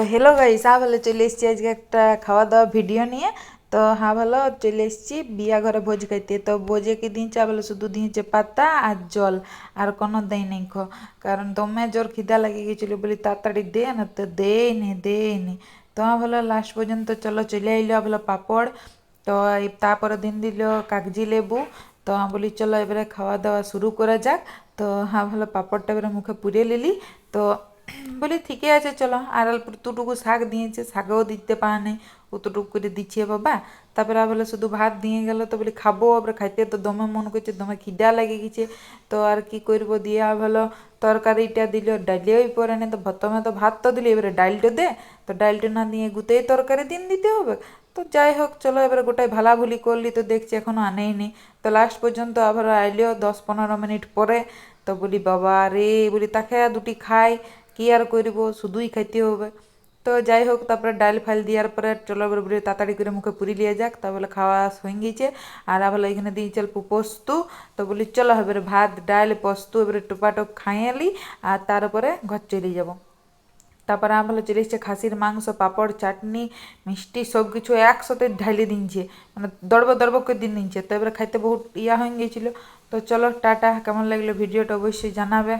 Hello guys, ভালো চলে এসেছি আজকে একটা খাওয়া দাওয়া ভিডিও নিয়ে। তো ভালো চলে এসেছি বিয়া ঘরে ভোজ খাইতে। তো ভোজে কি দিনছে ভালো, শুধু দিয়েছে পাতা আর জল, আর কোনো দেয় নাই কারণ দমে জোর খিদা লাগিয়ে গেছিলো বলি তাড়াতাড়ি দে না, তো দেয়নি। তো ভালো লাস্ট পর্যন্ত চলে আইলো ভালো পাপড়। তো তারপরে দিন দিল কাগজি লেবু। তো বলি চলো এবারে খাওয়া দাওয়া শুরু করা যাক। তো ভালো পাপড়টা এবারে মুখে পুড়ে নিলি। তো বলি ঠিকই আছে চলো, আর অল্প এতটুকু শাক দিয়েছে, শাকেও দিতে পারে নাই, অতটুকু করে দিচ্ছে বাবা। তারপরে বলে শুধু ভাত দিয়ে গেল। তো বলি খাবো, এবার খাইতে তো দমে মন করছে, দমে খিদা লেগে গেছে। তো আর কি করবো, দিয়া ভালো তরকারিটা দিল, ডালিওই পরে নেই। তো প্রথমে তো ভাত তো দিলি, এবারে ডালটা দে। তো ডালটা না দিয়ে গুতেই তরকারি দিতে হবে। তো যাই হোক চলো, এবারে গোটাই ভালাভুলি করলি, তো দেখছি এখনো আনেইনি। তো লাস্ট পর্যন্ত আবার আইলিও 10-15 মিনিট পরে। তো বলি বাবা রে, বলি তাকে দুটি খাই, কি আর করব, শুধুই খাইতে হবে। তো যাই হোক তারপরে ডাল ফাইল দেওয়ার পরে চলো এবার বলি তাড়াতাড়ি করে মুখে পুরি লিয়ে যাক। তা বলে খাওয়া হয়ে গিয়েছে। আর বলে এখানে দিয়েছে অল্প পোস্ত। তো বলি চলো এবারে ভাত ডাল পোস্ত এবারে টোপাটোপ খাইয়ালি, আর তারপরে ঘর চলে যাব। তারপরে ভালো চলে এসছে খাসির মাংস, পাঁপড়, চাটনি, মিষ্টি সব কিছু একসাথে ঢালি দিনছে, মানে দড়ব দড়ব করে দিন নিচ্ছে। তো এবারে খাইতে বহুত হয়ে গিয়েছিল। তো চলো টাটা, কেমন লাগলো ভিডিওটা অবশ্যই জানাবে।